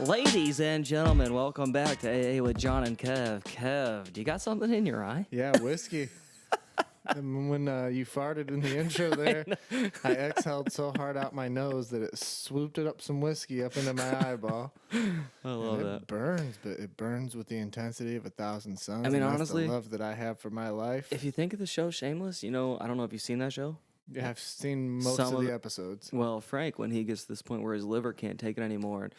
Ladies and gentlemen, welcome back to AA with John and Kev. Kev, do you got something in your eye? Yeah, whiskey. And when you farted in the intro there, I exhaled so hard out my nose that it swooped it up some whiskey up into my eyeball. I love and that. It burns, but it burns with the intensity of 1,000 suns. I mean, and that's honestly, the love that I have for my life. If you think of the show Shameless, I don't know if you've seen that show. Yeah, I've seen most Some of the of- episodes. Well, Frank, when he gets to this point where his liver can't take it anymore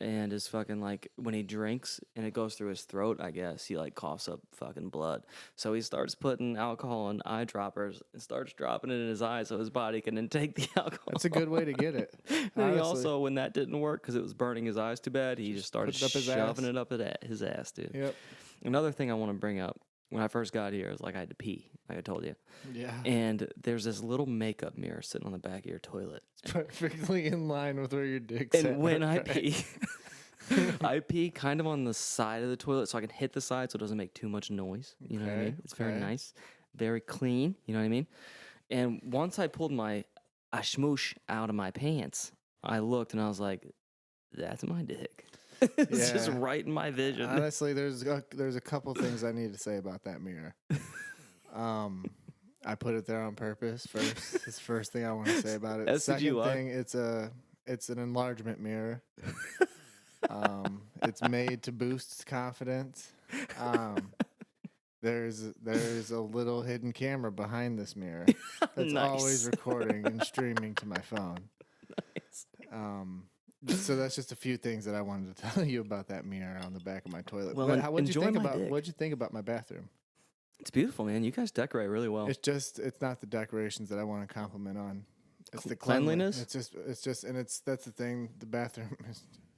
and is fucking like, when he drinks and it goes through his throat, I guess, he like coughs up fucking blood. So he starts putting alcohol in eyedroppers and starts dropping it in his eyes so his body can intake the alcohol. That's a good way to get it. Then he also, when that didn't work because it was burning his eyes too bad, he just started put it up his shoving ass. it up his ass, dude. Yep. Another thing I want to bring up, when I first got here, is like I had to pee, like I told you. Yeah. And there's this little makeup mirror sitting on the back of your toilet. It's perfectly in line with where your dick's at. And when I right? pee, I pee kind of on the side of the toilet so I can hit the side so it doesn't make too much noise. You know what I Okay, mean? It's very okay. nice, very clean. You know what I mean? And once I pulled my schmoosh out of my pants, I looked and I was like, that's my dick. It's just Yeah. right in my vision. Honestly, there's a couple things I need to say about that mirror. I put it there on purpose first. It's the first thing I want to say about it. Second SCGY. thing, it's an enlargement mirror. It's made to boost confidence. There's a little hidden camera behind this mirror that's Nice. always recording and streaming to my phone. Nice. So that's just a few things that I wanted to tell you about that mirror on the back of my toilet. Well, But what'd you enjoy think my about dick. what'd you think about my bathroom? It's beautiful, man. You guys decorate really well. It's not the decorations that I want to compliment on. It's the Cleanliness? That's the thing. The bathroom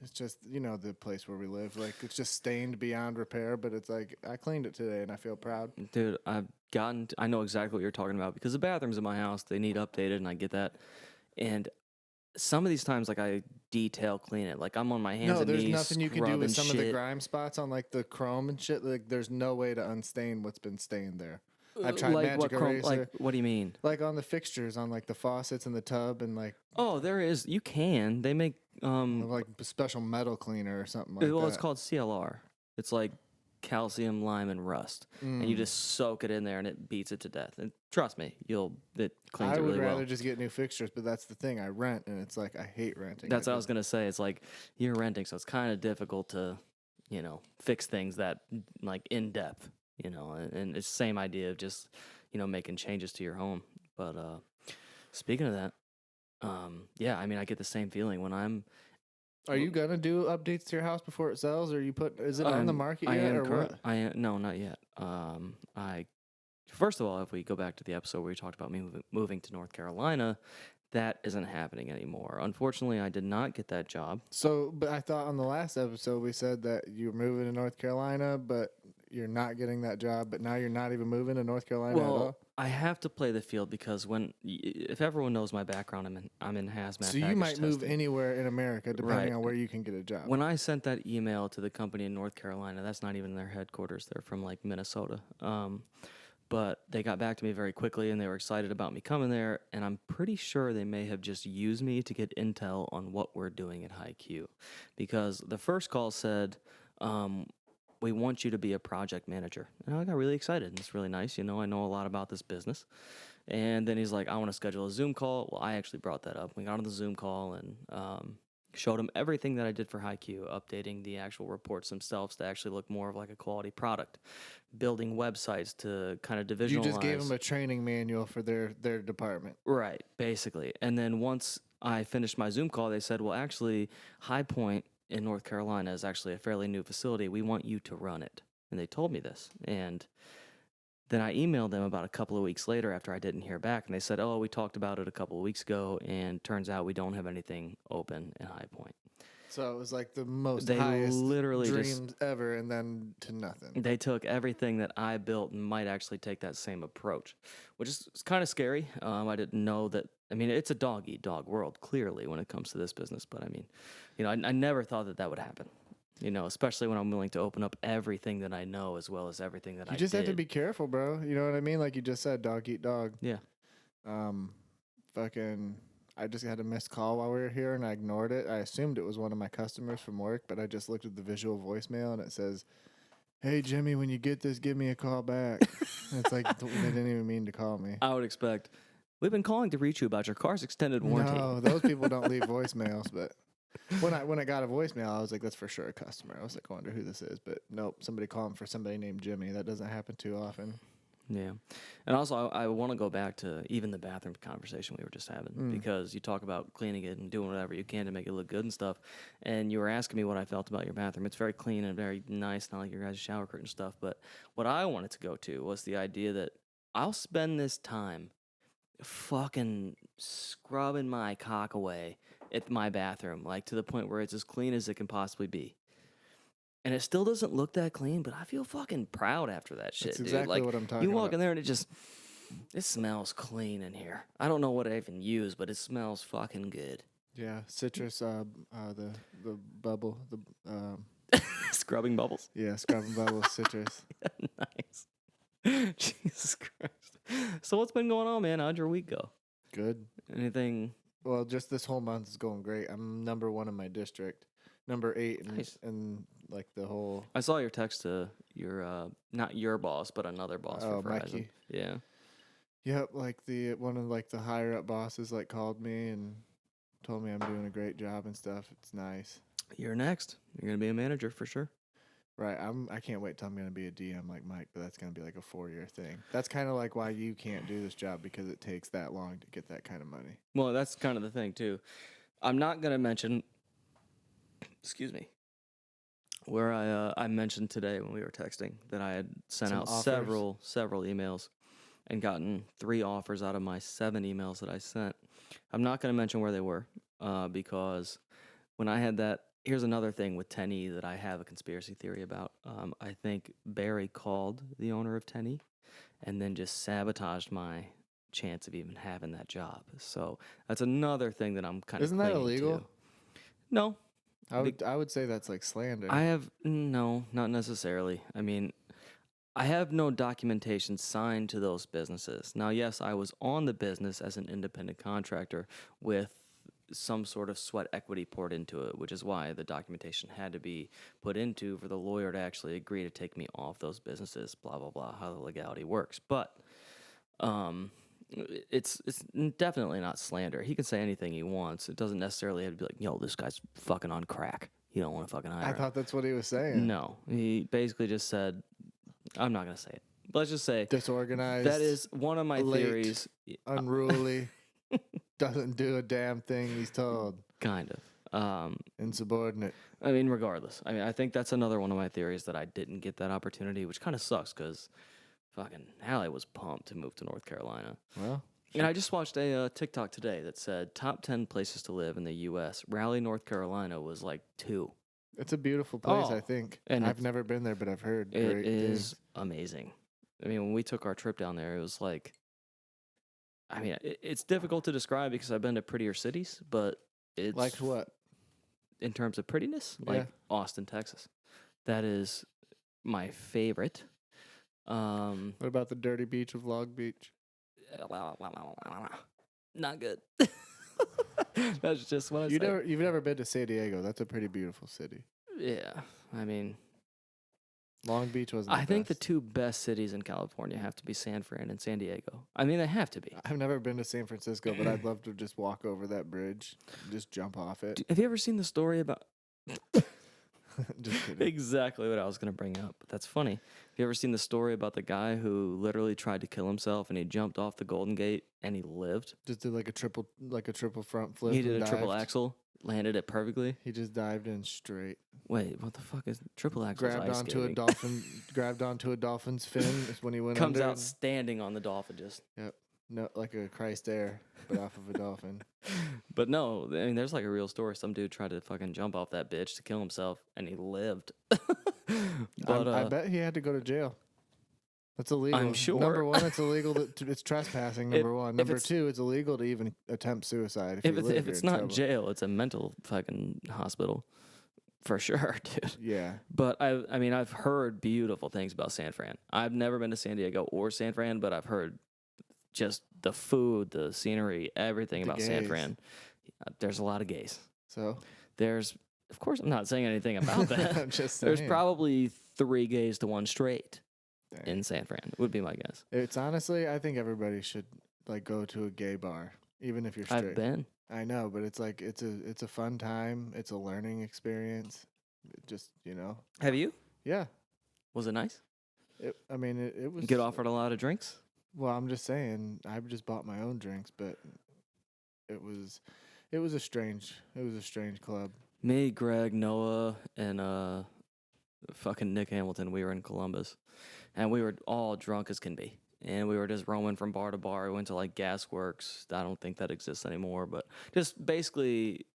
it's just, the place where we live. Like, it's just stained beyond repair, but it's like, I cleaned it today and I feel proud. Dude, I know exactly what you're talking about because the bathrooms in my house, they need updated, and I get that. And some of these times, like, I detail clean it. Like, I'm on my hands No, and there's knees nothing you can do with some of the shit. grime spots on, like, the chrome and shit. Like, there's no way to unstain what's been stained there. I've tried Like, magic what chrome, eraser. like, what do you mean? Like on the fixtures, on like the faucets in the tub, and like Oh, there is. You can. They make, like a special metal cleaner or something like that. well, it's called CLR. It's like calcium, lime, and rust. And you just soak it in there and it beats it to death. And trust me, it cleans I it would really rather well. just get new fixtures, but that's the thing. I rent, and it's like I hate renting. That's what I was going to say. It's like you're renting, so it's kind of difficult to, fix things that, like, in depth, and it's the same idea of just, making changes to your home. But speaking of that, yeah, I mean, I get the same feeling when I'm. Are you gonna do updates to your house before it sells, or is it on the market yet, or what? No, not yet. First of all, if we go back to the episode where we talked about me moving to North Carolina, that isn't happening anymore. Unfortunately, I did not get that job. So, but I thought on the last episode we said that you're moving to North Carolina, but you're not getting that job. But now you're not even moving to North Carolina at all. I have to play the field because if everyone knows my background, I'm in hazmat. So you might move anywhere in America depending on where you can get a job. When I sent that email to the company in North Carolina, that's not even their headquarters. They're from like Minnesota. But they got back to me very quickly and they were excited about me coming there. And I'm pretty sure they may have just used me to get intel on what we're doing at High Q. Because the first call said, we want you to be a project manager. And I got really excited. And it's really nice. I know a lot about this business. And then he's like, I want to schedule a Zoom call. Well, I actually brought that up. We got on the Zoom call and showed him everything that I did for HiQ, updating the actual reports themselves to actually look more of like a quality product, building websites to kind of divisionalize. You just gave them a training manual for their department. Right, basically. And then once I finished my Zoom call, they said, well, actually, High Point in North Carolina is actually a fairly new facility. We want you to run it. And they told me this. And then I emailed them about a couple of weeks later after I didn't hear back. And they said, oh, we talked about it a couple of weeks ago. And turns out we don't have anything open at High Point. So it was like the most They highest literally dreams ever, and then to nothing. They took everything that I built and might actually take that same approach, which is kind of scary. I didn't know that. I mean, it's a dog-eat-dog world, clearly, when it comes to this business. But I mean, I never thought that would happen. Especially when I'm willing to open up everything that I know as well as everything that I did. You just have to be careful, bro. You know what I mean? Like you just said, dog eat dog. Yeah. Fucking, I just had a missed call while we were here, and I ignored it. I assumed it was one of my customers from work, but I just looked at the visual voicemail, and it says, "Hey, Jimmy, when you get this, give me a call back." And it's like, they didn't even mean to call me. I would expect. We've been calling to reach you about your car's extended warranty. No, those people don't leave voicemails, but when I got a voicemail, I was like, that's for sure a customer. I was like, I wonder who this is, but nope, somebody calling for somebody named Jimmy. That doesn't happen too often. Yeah. And also, I want to go back to even the bathroom conversation we were just having, because you talk about cleaning it and doing whatever you can to make it look good and stuff. And you were asking me what I felt about your bathroom. It's very clean and very nice, not like your guys' shower curtain stuff. But what I wanted to go to was the idea that I'll spend this time fucking scrubbing my cock away at my bathroom, like to the point where it's as clean as it can possibly be. And it still doesn't look that clean, but I feel fucking proud after that shit, That's dude. exactly Like, what I'm talking you walk about. in there and it smells clean in here. I don't know what I even use, but it smells fucking good. Yeah, citrus, the bubble, Scrubbing bubbles. yeah, scrubbing bubble citrus. Nice. Jesus Christ. So what's been going on, man? How'd your week go? Good. Anything? Well, just this whole month is going great. I'm number 1 in my district, number 8 Nice. in like the whole. I saw your text to your not your boss, but another boss for Verizon. Mikey. Yeah. Yep, like one of like the higher up bosses like called me and told me I'm doing a great job and stuff. It's nice. You're next. You're gonna be a manager for sure. Right. I can't wait till I'm gonna be a DM like Mike, but that's gonna be like a 4-year thing. That's kind of like why you can't do this job, because it takes that long to get that kind of money. Well, that's kind of the thing too. I'm not gonna mention. Excuse me. Where I mentioned today when we were texting that I had sent Some out offers? several emails and gotten 3 offers out of my 7 emails that I sent. I'm not going to mention where they were because when I had that, here's another thing with 10E that I have a conspiracy theory about. I think Barry called the owner of 10E and then just sabotaged my chance of even having that job. So that's another thing that I'm kind of Isn't that illegal? No. I would say that's like slander. No, not necessarily. I mean, I have no documentation signed to those businesses. Now, yes, I was on the business as an independent contractor with some sort of sweat equity poured into it, which is why the documentation had to be put into for the lawyer to actually agree to take me off those businesses, blah, blah, blah, how the legality works. But it's definitely not slander. He can say anything he wants. It doesn't necessarily have to be like, yo, this guy's fucking on crack. You don't want to fucking hire I him. thought that's what he was saying. No, he basically just said, I'm not going to say it. But let's just say Disorganized. that is one of my late, theories. Unruly. Doesn't do a damn thing he's told. Kind of. Insubordinate. I mean, regardless. I mean, I think that's another one of my theories that I didn't get that opportunity, which kind of sucks because fucking Hallie was pumped to move to North Carolina. Well, and I just watched a TikTok today that said top 10 places to live in the U.S. Raleigh, North Carolina was like 2. it's a beautiful place, Oh, I think. and I've never been there, but I've heard It great is things. amazing. I mean, when we took our trip down there, it was like, I mean, it's difficult to describe because I've been to prettier cities, but it's Like what? in terms of prettiness, like Yeah. Austin, Texas. That is my favorite. What about the dirty beach of Log Beach? Not good. That's just what I You've say. never been to San Diego. That's a pretty beautiful city. Yeah, I mean, Long Beach wasn't. I think the best. 2 best cities in California have to be San Fran and San Diego. I mean, they have to be. I've never been to San Francisco, but I'd love to just walk over that bridge, just jump off it. Have you ever seen the story about? Just kidding. Exactly what I was going to bring up. But that's funny. Have you ever seen the story about the guy who literally tried to kill himself and he jumped off the Golden Gate and he lived? Just did like a triple front flip. He did and a triple dived. axle, landed it perfectly. He just dived in straight. Wait, what the fuck is triple axle? Grabbed onto a dolphin. Grabbed onto a dolphin's fin. Is when he went Comes under. out standing on the dolphin just. Yep. No, like a Christ Air, but off of a dolphin. But no, I mean, there's like a real story. Some dude tried to fucking jump off that bitch to kill himself, and he lived. But I bet he had to go to jail. That's illegal. I'm sure. Number one, it's illegal. It's trespassing. Number one. if Number it's- 2, it's illegal to even attempt suicide. if you it's, live, if you're it's in not trouble. jail, it's a mental fucking hospital, for sure, dude. Yeah. But I mean, I've heard beautiful things about San Fran. I've never been to San Diego or San Fran, but I've heard just the food, the scenery, everything The about San gays. Fran. There's a lot of gays. So Of course, I'm not saying anything about that. I'm just There's saying. probably 3 gays to 1 straight Dang. in San Fran, would be my guess. It's honestly, I think everybody should like go to a gay bar, even if you're straight. I've been. I know, but it's like it's a fun time. It's a learning experience. Just Have you? yeah. Was it nice? I mean, it was. Get offered a lot of drinks? Well, I'm just saying. I just bought my own drinks, but it was a strange club. Me, Greg, Noah, and fucking Nick Hamilton, we were in Columbus. And we were all drunk as can be. And we were just roaming from bar to bar. We went to like Gasworks. I don't think that exists anymore, but just basically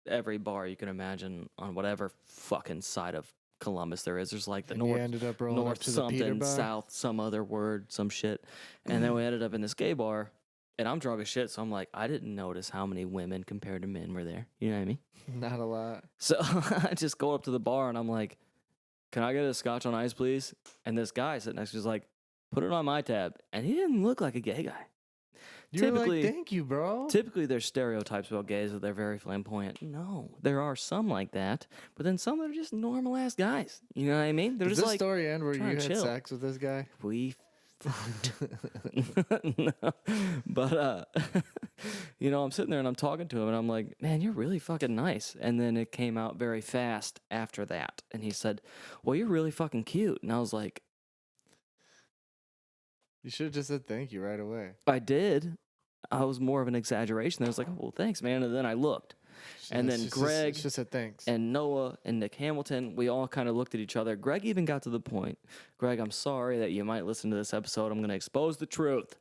every bar you can imagine on whatever fucking side of Columbus there is. There's like the And you north, ended up rolling up north to the Peter something, bar. south, some other word, some shit. And then we ended up in this gay bar. And I'm drunk as shit, so I'm like, I didn't notice how many women compared to men were there. You know what I mean? Not a lot. So I just go up to the bar and I'm like, can I get a scotch on ice, please? And this guy sitting next to me is like, put it on my tab. And he didn't look like a gay guy. You're like, thank you, bro. Typically, there's stereotypes about gays that they're very flamboyant. No, there are some like that, but then some that are just normal ass guys. You know what I mean? They're Does just this like, story end where you trying to had chill. sex with this guy? we fucked. No. But, I'm sitting there and I'm talking to him and I'm like, man, you're really fucking nice. And then it came out very fast after that. And he said, well, you're really fucking cute. And I was like, You should have just said thank you right away. I did. I was more of an exaggeration. I was like, oh, well, thanks, man. And then I looked. And then Greg just said thanks. and Noah and Nick Hamilton, we all kind of looked at each other. Greg even got to the point, Greg, I'm sorry that you might listen to this episode. I'm going to expose the truth.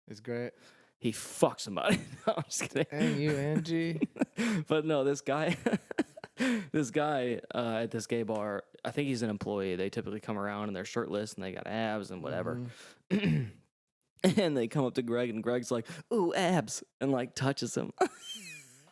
It's great. He fucked somebody. No, I'm just kidding. And you, Angie. But no, this guy, at this gay bar, I think he's an employee. They typically come around and they're shirtless and they got abs and whatever. Mhm. And they come up to Greg and Greg's like, ooh, abs, and like touches him.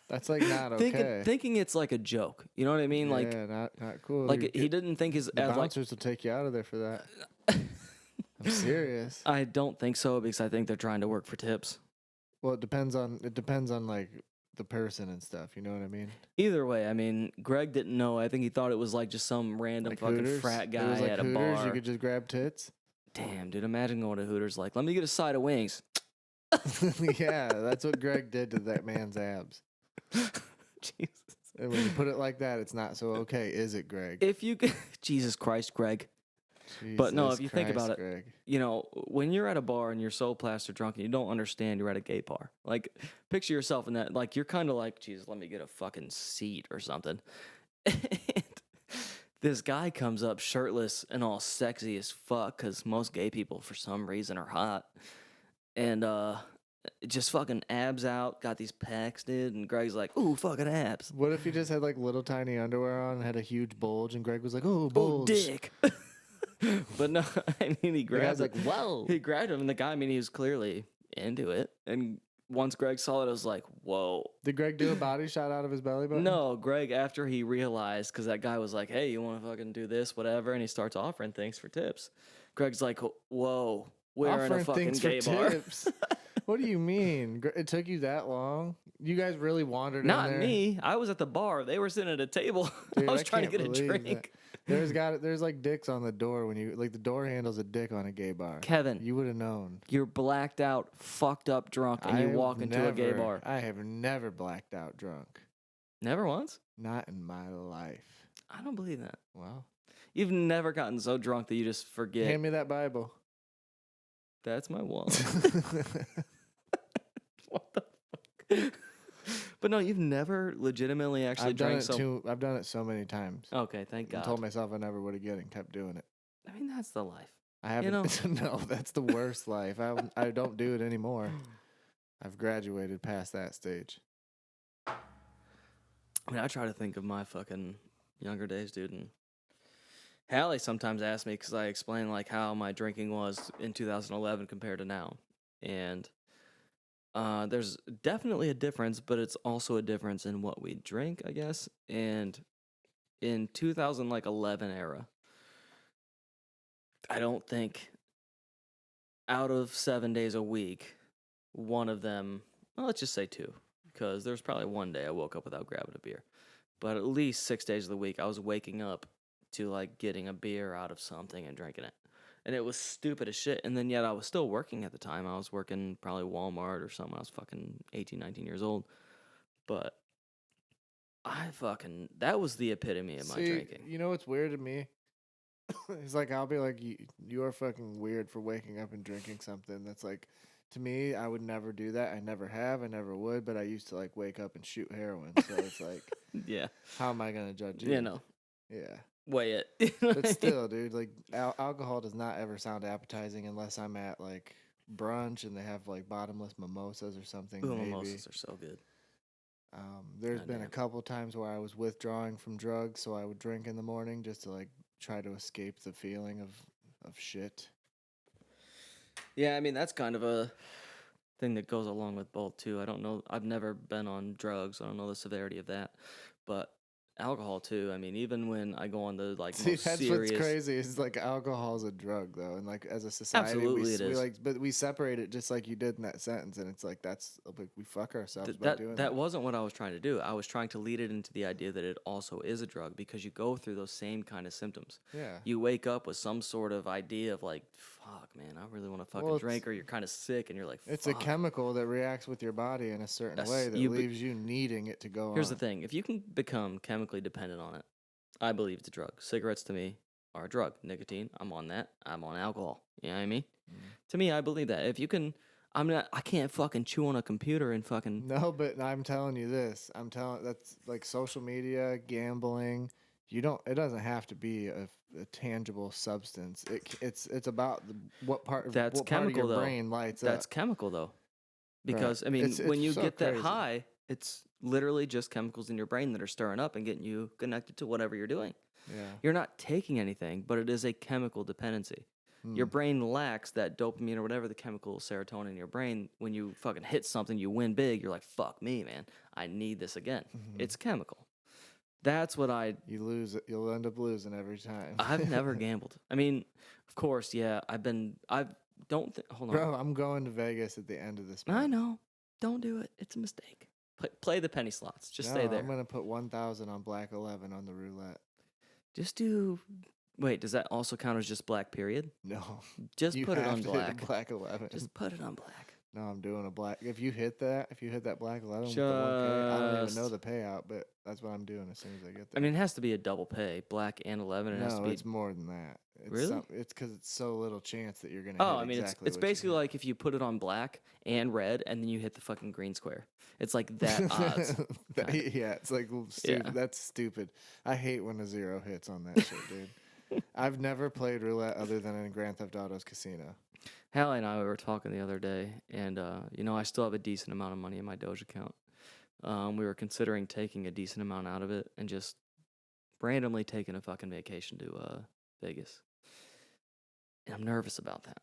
That's like not okay. Thinking it's like a joke. You know what I mean? Yeah, Like, not cool. like he didn't think his the abs, like, bouncers will take you out of there for that. I'm serious. I don't think so because I think they're trying to work for tips. Well, it depends on like the person and stuff. You know what I mean? Either way, I mean, Greg didn't know. I think he thought it was like just some random Like fucking Hooters? frat It guy was like at a Hooters, bar. you could just grab tits. Damn, dude, imagine going to Hooters like, let me get a side of wings. Yeah, that's what Greg did to that man's abs. Jesus. And when you put it like that, it's not so okay, is it, Greg? If you Jesus Christ, Greg. But no, if you think about it, Greg. When you're at a bar and you're so plaster drunk and you don't understand you're at a gay bar, like, picture yourself in that, like, you're kind of like, Jesus, let me get a fucking seat or something. And this guy comes up shirtless and all sexy as fuck, because most gay people, for some reason, are hot. And, just fucking abs out, got these pecs, dude, and Greg's like, ooh, fucking abs. What if he just had like little tiny underwear on and had a huge bulge, and Greg was like, "Oh, Oh, bulge." dick. But no, I mean, he The guy's grabbed like, "Whoa." He grabbed him, and the guy, I mean, he was clearly into it. And once Greg saw it, I was like, whoa. Did Greg do a body shot out of his belly button? No, Greg, after he realized, because that guy was like, hey, you want to fucking do this, whatever, and he starts offering things for tips. Greg's like, whoa, we're in a Offering fucking things gay for bar. tips. What do you mean? It took you that long? You guys really wandered Not in there? me. I was at the bar. They were sitting at a table. Dude, I was I trying to can't get a believe drink. that. There's like dicks on the door when you, like, the door handle's a dick on a gay bar. Kevin, You would have known. you're blacked out, fucked up, drunk, and you walk into a gay bar. I have never blacked out drunk. Never once? Not in my life. I don't believe that. Wow. You've never gotten so drunk that you just forget. Hand me that Bible. That's my wallet. What the fuck? But no, you've never legitimately actually I've done drank it so. I've done it so many times. Okay, thank I God. told myself I never would again and kept doing it. I mean, that's the life. I haven't. You No, that's the worst life. I don't do it anymore. I've graduated past that stage. I mean, I try to think of my fucking younger days, dude. And Hallie sometimes asks me because I explain like how my drinking was in 2011 compared to now, and there's definitely a difference, but it's also a difference in what we drink, I guess. And in 2011 era, I don't think out of 7 days a week one of them, well, let's just say two, because there's probably one day I woke up without grabbing a beer. But at least 6 days of the week, I was waking up to like getting a beer out of something and drinking it. And it was stupid as shit. And then yet I was still working at the time. I was working probably Walmart or something. I was fucking 18, 19 years old. But that was the epitome of my drinking. You know what's weird to me? It's like I'll be like, you are fucking weird for waking up and drinking something. That's like, to me, I would never do that. I never have. I never would. But I used to like wake up and shoot heroin. So it's like, Yeah. how am I gonna judge you? You know, Yeah. weigh it. But still, dude, like alcohol does not ever sound appetizing unless I'm at like brunch and they have like bottomless mimosas or something. Ooh, Maybe. mimosas are so good. There's been a Goddamn. couple times where I was withdrawing from drugs, so I would drink in the morning just to like try to escape the feeling of shit. Yeah, I mean, that's kind of a thing that goes along with both, too. I don't know. I've never been on drugs. I don't know the severity of that. But alcohol, too. I mean, even when I go on the, like, See, most that's serious... what's crazy. Is like alcohol is a drug, though, and like as a society, Absolutely it we is. like, but we separate it just like you did in that sentence, and it's like that's like we fuck ourselves by doing that. That wasn't what I was trying to do. I was trying to lead it into the idea that it also is a drug because you go through those same kind of symptoms. Yeah. You wake up with some sort of idea of like, fuck, man, I really want to fucking drink, or you're kind of sick and you're like, fuck. It's a chemical that reacts with your body in a certain way that leaves you needing it to go on. Here's the thing. If you can become chemically dependent on it, I believe it's a drug. Cigarettes to me are a drug. Nicotine, I'm on that. I'm on alcohol. You know what I mean? To me, I believe that. If you can, I can't fucking chew on a computer and fucking. No, but I'm telling you this. That's like social media, gambling. It doesn't have to be a tangible substance. It's about what part of your brain lights up. That's chemical though. Because, Right. I mean, when you so get that crazy. high, it's literally just chemicals in your brain that are stirring up and getting you connected to whatever you're doing. Yeah. You're not taking anything, but it is a chemical dependency. Your brain lacks that dopamine or whatever the chemical serotonin in your brain. When you fucking hit something, you win big, you're like, fuck me, man. I need this again. It's chemical. That's what You lose it. You'll end up losing every time. I've never gambled. I mean, of course, yeah. Hold on. Bro, I'm going to Vegas at the end of this month. I know. Don't do it. It's a mistake. Play the penny slots. Just stay there. I'm gonna put 1,000 on black 11 on the roulette. Just do. Wait, does that also count as just black? Period. No, Just you put it have on to hit black. the black 11. Just put it on black. No, I'm doing a black. If you hit that black 11 with the 1K, I don't even know the payout, but that's what I'm doing as soon as I get there. I mean, it has to be a double pay, black and 11. No, it's more than that. Really? It's because it's so little chance that you're gonna. Oh, hit I mean, exactly it's basically like if you put it on black and red, and then you hit the fucking green square. It's like that odds. Yeah, it's like stupid. Yeah. That's stupid. I hate when a zero hits on that shit, dude. I've never played roulette other than in Grand Theft Auto's casino. Hallie and I were talking the other day, and I still have a decent amount of money in my Doge account. We were considering taking a decent amount out of it and just randomly taking a fucking vacation to Vegas. And I'm nervous about that.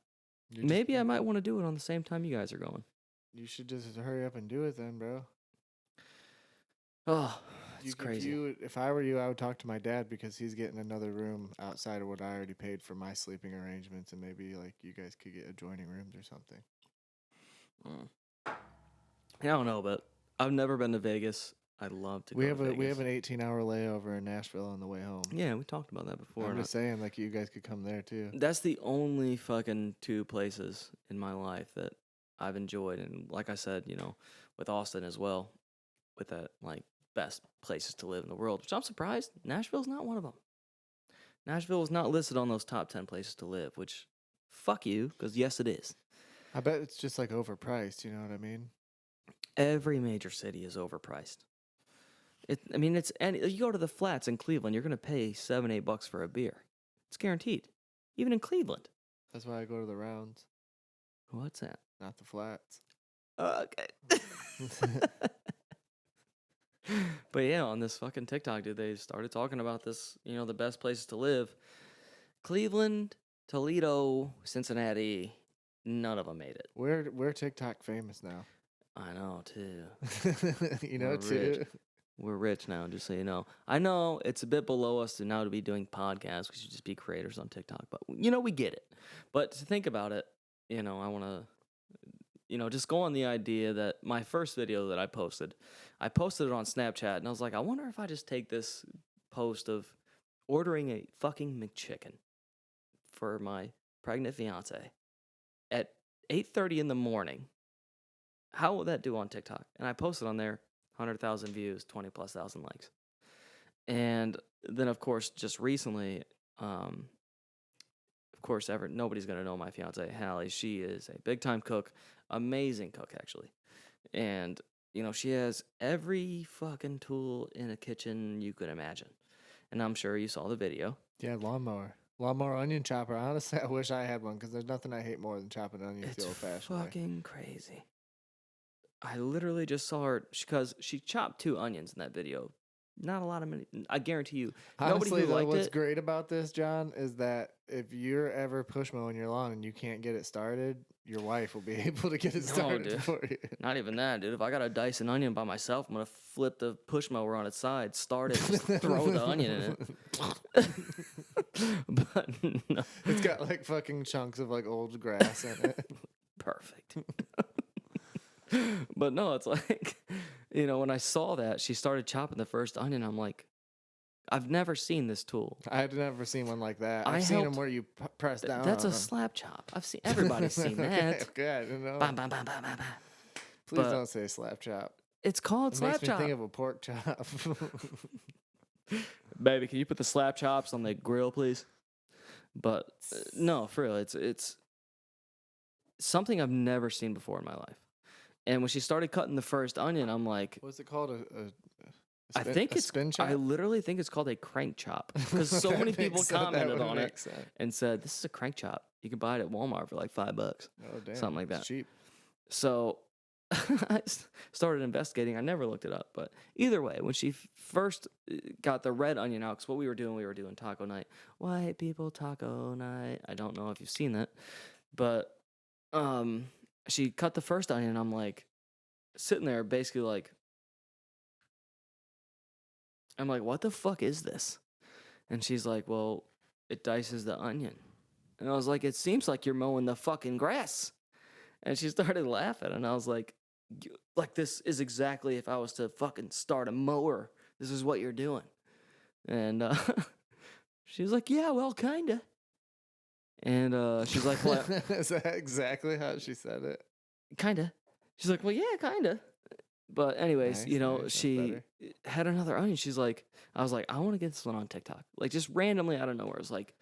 Maybe I might want to do it on the same time you guys are going. You should just hurry up and do it then, bro. Oh, it's crazy. If I were you, I would talk to my dad because he's getting another room outside of what I already paid for my sleeping arrangements, and maybe like you guys could get adjoining rooms or something. I don't know, but I've never been to Vegas. I'd love to. We have an 18-hour layover in Nashville on the way home. Yeah, we talked about that before. I'm just saying, like you guys could come there too. That's the only fucking two places in my life that I've enjoyed, and like I said, with Austin as well, with that like best places to live in the world, which I'm surprised Nashville's not one of them. Nashville is not listed on those top 10 places to live, which fuck you, because yes, it is. I bet it's just like overpriced. You know what I mean? Every major city is overpriced. And you go to the flats in Cleveland, you're gonna pay $7-8 for a beer. It's guaranteed, even in Cleveland. That's why I go to the rounds. What's that? Not the flats. Okay. But yeah, on this fucking TikTok, dude, they started talking about this, the best places to live. Cleveland, Toledo, Cincinnati, none of them made it. We're TikTok famous now. I know, too. Too. We're rich now, just so you know. I know it's a bit below us to be doing podcasts. We should just be creators on TikTok. But, we get it. But to think about it, I want to just go on the idea that my first video that I posted it on Snapchat, and I was like, I wonder if I just take this post of ordering a fucking McChicken for my pregnant fiance at 8:30 in the morning. How will that do on TikTok? And I posted on there, 100,000 views, 20 plus thousand likes. And then, of course, just recently, of course, nobody's gonna know my fiance Hallie. She is a big time cook, amazing cook actually, and she has every fucking tool in a kitchen you could imagine. And I'm sure you saw the video. Yeah, lawnmower, onion chopper. Honestly, I wish I had one because there's nothing I hate more than chopping onions the old-fashioned way. Fucking crazy. I literally just saw her because she chopped 2 onions in that video. Not a lot of money. I guarantee you. Honestly, nobody who liked what's it. great about this, John, is that if you're ever push mowing your lawn and you can't get it started, your wife will be able to get it started dude. for you. Not even that, dude. If I got to dice an onion by myself, I'm gonna flip the push mower on its side, start it, just throw the onion in it. But no. It's got like fucking chunks of like old grass in it. Perfect. But no, it's like, when I saw that, she started chopping the first onion. I'm like, I've never seen this tool. I've never seen one like that. I've seen them where you press down. That's on a them. slap chop. Everybody's seen that. Okay, I don't know. Bam, bam, bam, bam, bam, bam. Please don't say slap chop. It's called slap makes me chop. think of a pork chop. Baby, can you put the slap chops on the grill, please? But no, for real, it's something I've never seen before in my life. And when she started cutting the first onion, I'm like, what's it called? I think it's spin chop? I literally think it's called a crank chop because so many people commented on it and said this is a crank chop. You can buy it at Walmart for like $5, oh, damn. something like that. It's cheap. So I started investigating. I never looked it up, but either way, when she first got the red onion out, because what we were doing taco night, white people taco night. I don't know if you've seen that, but she cut the first onion. And I'm like sitting there, basically like. I'm like, what the fuck is this? And she's like, well, it dices the onion. And I was like, it seems like you're mowing the fucking grass. And she started laughing. And I was like, this is exactly if I was to fucking start a mower. This is what you're doing. And she was like, yeah, well, kind of. And she's like, well, is that exactly how she said it? Kind of. She's like, well, yeah, kind of. But anyways, Nice, she had another onion. She's like, I was like, I want to get this one on TikTok. Like just randomly out of nowhere. It's like,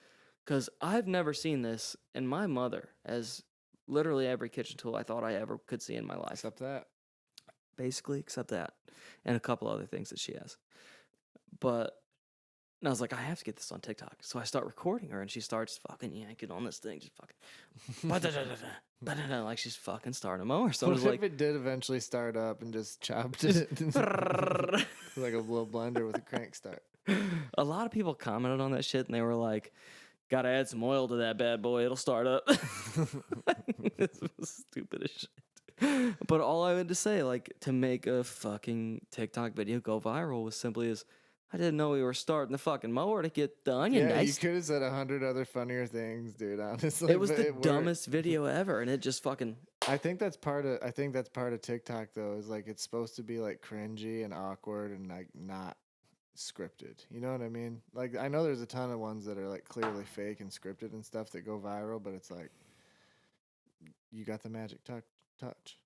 because I've never seen this. And my mother has literally every kitchen tool I thought I ever could see in my life. Except that. Basically, except that. And a couple other things that she has. But and I was like, I have to get this on TikTok. So I start recording her and she starts fucking yanking on this thing. Just fucking. Like she's fucking starting a mower. So I was what like, if it did eventually start up and just chopped it? Like a little blender with a crank start. A lot of people commented on that shit and they were like, gotta add some oil to that bad boy. It'll start up. This was stupid as shit. But all I had to say, like, to make a fucking TikTok video go viral was simply as, I didn't know we were starting the fucking mower to get the onion diced. You could have said 100 other funnier things, dude. Honestly, it was the dumbest video ever, and it just fucking. I think that's part of TikTok though. Is like it's supposed to be like cringy and awkward and like not scripted. You know what I mean? Like I know there's a ton of ones that are like clearly fake and scripted and stuff that go viral, but it's like you got the magic touch.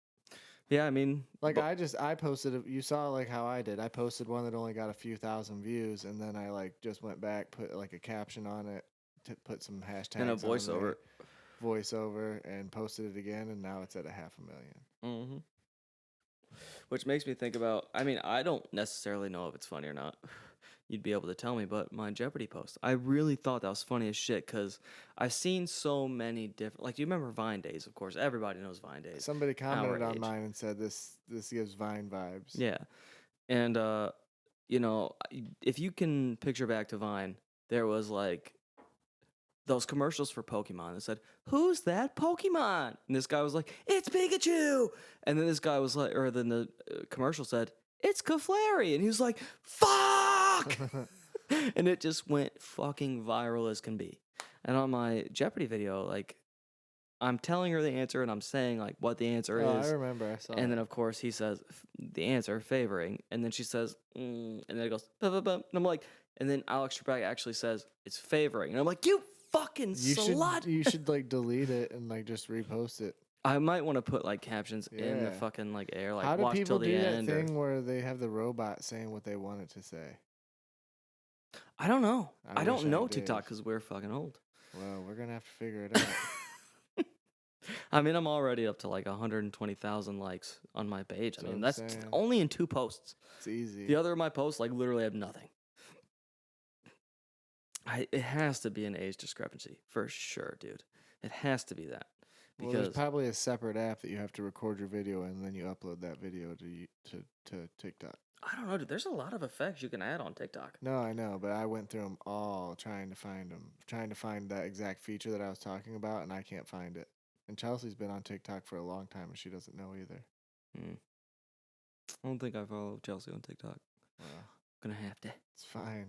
Yeah, I mean, like I posted. You saw like how I did. I posted one that only got a few thousand views, and then I like just went back, put like a caption on it, put some hashtags and a voiceover, and posted it again, and now it's at 500,000. Mm-hmm. Which makes me think about. I mean, I don't necessarily know if it's funny or not. You'd be able to tell me, but my Jeopardy post, I really thought that was funny as shit because I've seen so many different. Like, do you remember Vine Days? Of course, everybody knows Vine Days. Somebody commented on mine and said this gives Vine vibes. Yeah, and if you can picture back to Vine, there was like those commercials for Pokemon that said, "Who's that Pokemon?" And this guy was like, "It's Pikachu," and then this guy was like, or then the commercial said, "It's Clefairy," and he was like, "Fuck!" And it just went fucking viral as can be. And on my Jeopardy video, like, I'm telling her the answer and I'm saying like what the answer Oh, I is. remember. I saw And it. then of course he says the answer favoring, and then she says, and then it goes, bum, bum, bum. And I'm like, and then Alex Trebek actually says it's favoring, and I'm like, you fucking slut. You should like delete it and like just repost it. I might want to put like captions in the Yeah. fucking like air, like How do watch people till the do that end. thing where they have the robot saying what they want it to say? I don't know. I wish don't know did. TikTok because we're fucking old. Well, we're gonna have to figure it out. I mean, I'm already up to like 120,000 likes on my page. That's I what mean, I'm that's saying. only in 2 posts. It's easy. The other of my posts like literally have nothing. It has to be an age discrepancy for sure, dude. It has to be that Well, there's because probably a separate app that you have to record your video in, and then you upload that video to TikTok. I don't know, dude. There's a lot of effects you can add on TikTok. No, I know, but I went through them all trying to find that exact feature that I was talking about, and I can't find it. And Chelsea's been on TikTok for a long time, and she doesn't know either. I don't think I follow Chelsea on TikTok. Well, Gonna have to. it's fine.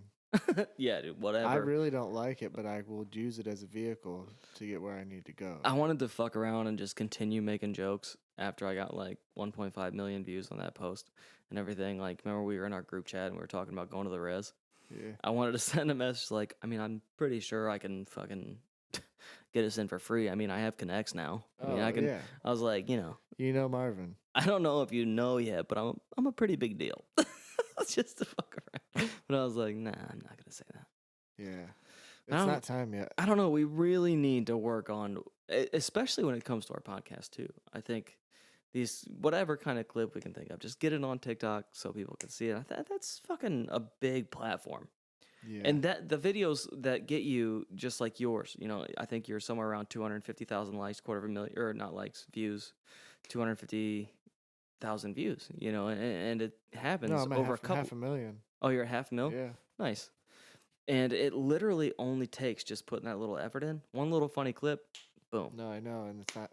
Yeah, dude. Whatever. I really don't like it, but I will use it as a vehicle to get where I need to go. I wanted to fuck around and just continue making jokes after I got like 1.5 million views on that post and everything. Like, remember we were in our group chat and we were talking about going to the res? Yeah. I wanted to send a message like, I mean, I'm pretty sure I can fucking get us in for free. I mean, I have connects now. I mean, I can. Yeah. I was like, You know Marvin. I don't know if you know yet, but I'm a pretty big deal. Just to fuck around. But I was like, nah, I'm not gonna say that. Yeah. I It's don't- not time yet. I don't know. We really need to work on, especially when it comes to our podcast too. I think these whatever kind of clip we can think of, just get it on TikTok so people can see it. That's fucking a big platform. Yeah. And that the videos that get you just like yours, I think you're somewhere around 250,000 likes, 250,000 or not likes, views, 250,000 views. And it happens no, I'm at over a couple. 500,000. Oh, you're at 500,000? Yeah. Nice. And it literally only takes just putting that little effort in, one little funny clip, boom. No, I know, and it's not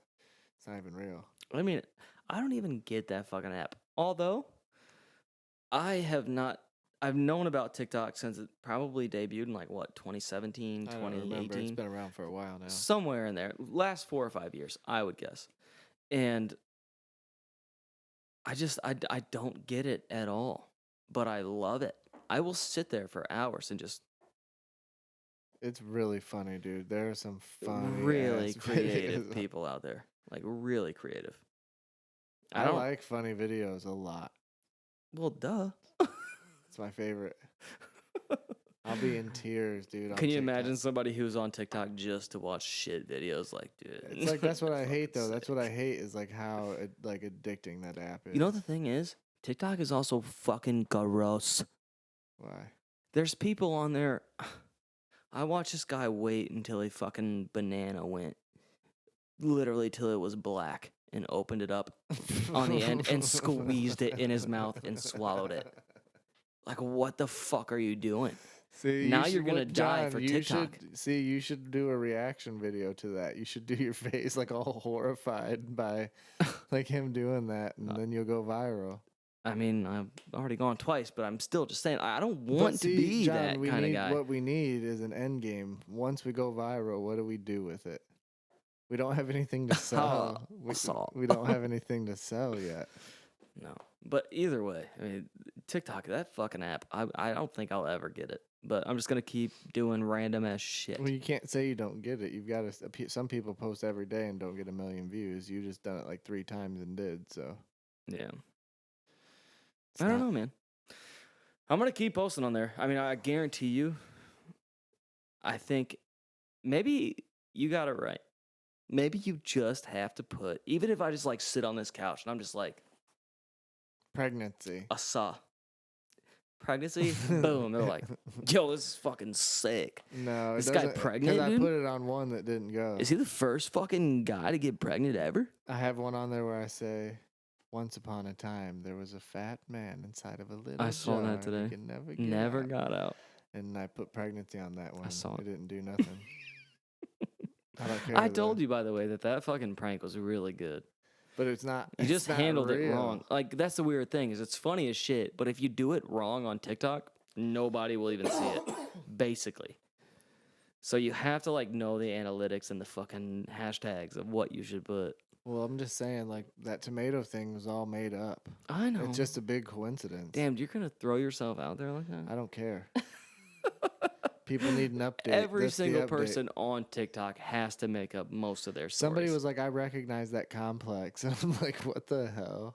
even real. I mean, I don't even get that fucking app. Although, I've known about TikTok since it probably debuted in 2017, I don't remember. 2018. It's been around for a while now. Somewhere in there. Last 4 or 5 years, I would guess. And I don't get it at all. But I love it. I will sit there for hours and just It's really funny, dude. There are some funny, really ass creative videos. people out there. Like, really creative. I don't like funny videos a lot. Well, duh. It's my favorite. I'll be in tears, dude. on Can you TikTok. imagine somebody who's on TikTok just to watch shit videos? Like, dude. It's like that's what I hate, though. Fucking That's what I hate is like how addicting that app is. You know what the thing is? TikTok is also fucking gross. Why? There's people on there. I watched this guy wait until a fucking banana went, literally till it was black, and opened it up on the end and squeezed it in his mouth and swallowed it. Like, what the fuck are you doing? See, Now you you're should- gonna what- die John, for you TikTok. You should do a reaction video to that. You should do your face like all horrified by like him doing that, and then you'll go viral. I mean, I've already gone twice, but I'm still just saying, I don't But want see, to be John, that kind of guy. What we need is an end game. Once we go viral, what do we do with it? We don't have anything to sell. We don't have anything to sell yet. No. But either way, I mean, TikTok, that fucking app, I don't think I'll ever get it. But I'm just going to keep doing random ass shit. Well, you can't say you don't get it. You've got to. Some people post every day and don't get 1 million views. You just done it like 3 times and did. So Yeah. it's I don't not- know, man. I'm going to keep posting on there. I mean, I guarantee you, I think maybe you got it right. Maybe you just have to put, even if I just like sit on this couch and I'm just like, Pregnancy. a saw. Pregnancy, boom. They're like, yo, this is fucking sick. No, This it guy doesn't, pregnant, I dude? put it on one that didn't go. Is he the first fucking guy to get pregnant ever? I have one on there where I say, "Once upon a time, there was a fat man inside of a little I saw that jar. today. He could never get Never out." got out. And I put pregnancy on that one. saw it. It didn't do nothing. I don't care. I told you, by the way, that fucking prank was really good. But it's not. You just not handled it real. wrong. Like, that's the weird thing, is it's funny as shit, but if you do it wrong on TikTok, nobody will even see it, basically. So you have to like know the analytics and the fucking hashtags of what you should put. Well, I'm just saying, like, that tomato thing was all made up. I know. It's just a big coincidence. Damn, you're gonna throw yourself out there like that? I don't care. People need an update. Every That's the single update. person on TikTok has to make up most of their stories. Somebody was like, I recognize that complex. And I'm like, what the hell?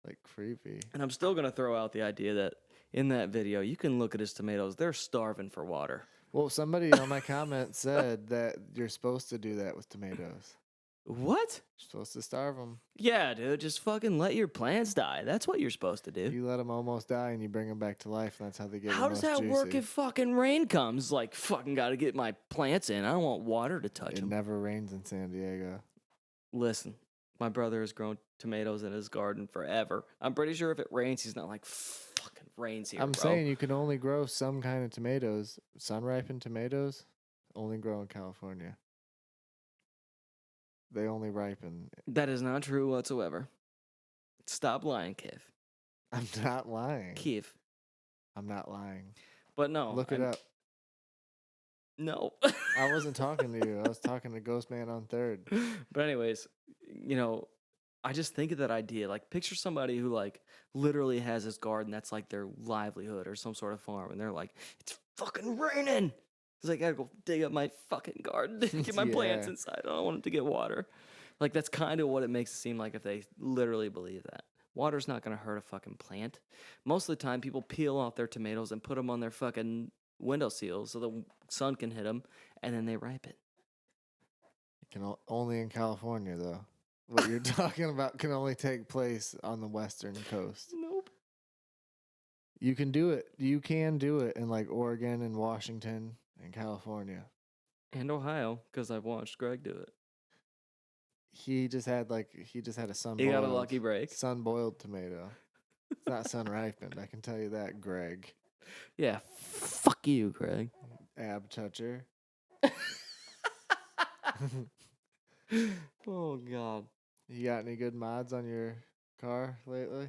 Like, creepy. And I'm still gonna throw out the idea that in that video, you can look at his tomatoes. They're starving for water. Well, somebody on my comment said that you're supposed to do that with tomatoes. What? You're supposed to starve them. Yeah, dude, just fucking let your plants die. That's what you're supposed to do. You let them almost die and you bring them back to life, and that's how they get How does that work if fucking rain comes? Like, fucking gotta get my plants in. I don't want water to touch It them. never rains in San Diego. Listen, my brother has grown tomatoes in his garden forever. I'm pretty sure if it rains, he's not like, fucking rains here, I'm bro. saying you can only grow some kind of tomatoes. Sun-ripened tomatoes only grow in California. They only ripen. That is not true whatsoever. Stop lying, Kev. I'm not lying. Kev. I'm not lying. But no. Look it up. No. I wasn't talking to you. I was talking to Ghost Man on Third. But anyways, you know, I just think of that idea. Like, picture somebody who, like, literally has this garden that's, like, their livelihood or some sort of farm. And they're like, it's fucking raining. It's like, I gotta go dig up my fucking garden to get my plants Yeah. inside. I don't want them to get water. Like, that's kind of what it makes it seem like if they literally believe that. Water's not gonna hurt a fucking plant. Most of the time, people peel off their tomatoes and put them on their fucking window sills so the sun can hit them, and then they ripen. It can only in California, though. What you're talking about can only take place on the western coast. Nope. You can do it. You can do it in like Oregon and Washington and California. And Ohio, because I've watched Greg do it. He just had a sun. He got a lucky break. Sun boiled tomato. It's not sun ripened. I can tell you that, Greg. Yeah, fuck you, Greg. Ab toucher. Oh, God. You got any good mods on your car lately?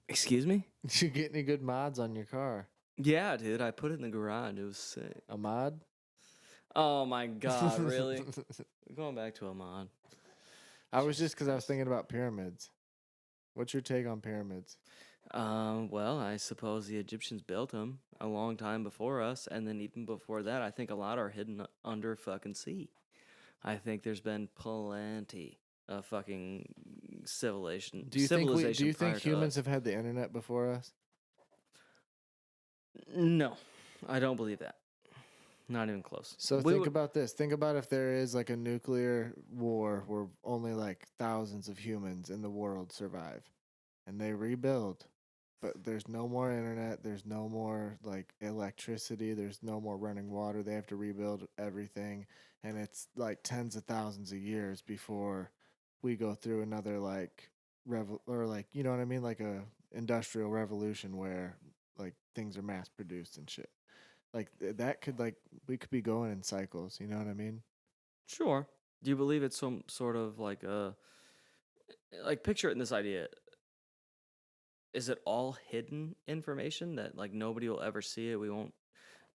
Excuse me? Did you get any good mods on your car? Yeah, dude, I put it in the garage. It was sick. A mod? Oh, my God, really? Going back to a mod. I was just because I was thinking about pyramids. What's your take on pyramids? Well, I suppose the Egyptians built them a long time before us, and then even before that, I think a lot are hidden under fucking sea. I think there's been plenty of fucking civilization. Do you think prior to humans us. have had the internet before us? No, I don't believe that. Not even close. So think about this. Think about if there is like a nuclear war where only like thousands of humans in the world survive and they rebuild, but there's no more internet, there's no more like electricity, there's no more running water. They have to rebuild everything, and it's like tens of thousands of years before we go through another like or like, you know what I mean, like a industrial revolution where like things are mass produced and shit. Like that could we could be going in cycles, you know what I mean? Sure. Do you believe it's some sort of like picture it in this idea? Is it all hidden information that like nobody will ever see it? We won't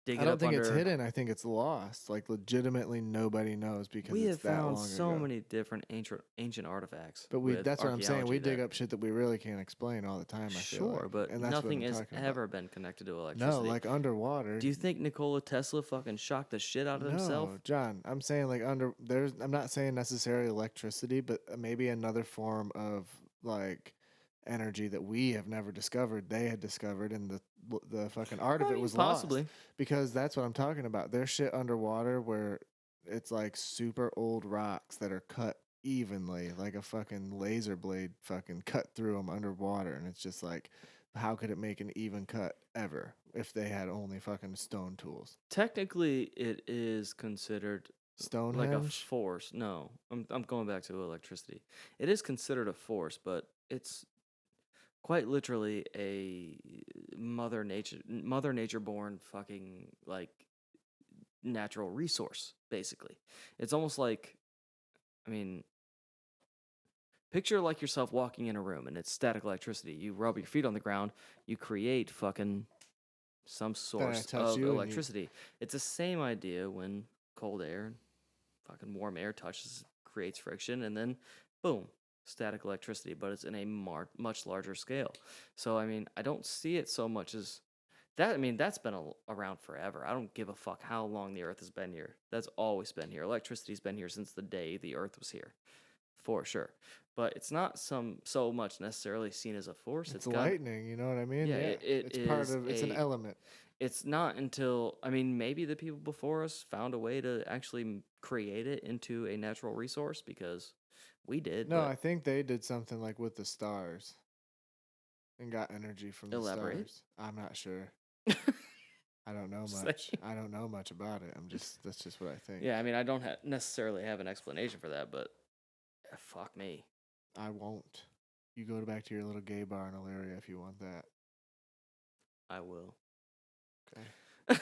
dig I it don't up think it's under- hidden. I think it's lost. Like legitimately nobody knows because We it's have that found long so ago. many different ancient artifacts. But with that's what I'm saying. We archaeology dig that- up shit that we really can't explain all the time, I feel Sure, like. but And that's what nothing I'm has talking about. ever been connected to electricity. No, like underwater. Do you think Nikola Tesla fucking shocked the shit out of himself? No, John, I'm saying like I'm not saying necessarily electricity, but maybe another form of like energy that we have never discovered. They had discovered, and the fucking art of it was possibly. lost. Because that's what I'm talking about. There's shit underwater where it's like super old rocks that are cut evenly, like a fucking laser blade fucking cut through them underwater, and it's just like, how could it make an even cut ever if they had only fucking stone tools? Technically, it is considered Stonehenge? like a force. No, I'm going back to electricity. It is considered a force, but it's quite literally a mother nature born fucking like natural resource, basically. It's almost like, I mean, picture like yourself walking in a room and it's static electricity. You rub your feet on the ground, you create fucking some I source touch of you and you. electricity. It's the same idea when cold air and fucking warm air touches, creates friction, and then boom, static electricity, but it's in a much larger scale. So, I mean, I don't see it so much as that. I mean, that's been around forever. I don't give a fuck how long the Earth has been here. That's always been here. Electricity's been here since the day the Earth was here, for sure. But it's not so much necessarily seen as a force. It's It's got, lightning, you know what I mean? yeah, Yeah. it It's part is of, it's an element. it's not until, I mean, maybe the people before us found a way to actually create it into a natural resource because we did, No, but I think they did something like with the stars and got energy from the elaborate. stars. I'm not sure. I don't know Just much. saying. I don't know much about it. That's just what I think. Yeah, I mean, I don't necessarily have an explanation for that, but fuck me. I won't. You go back to your little gay bar in Elyria if you want that. I will. Okay.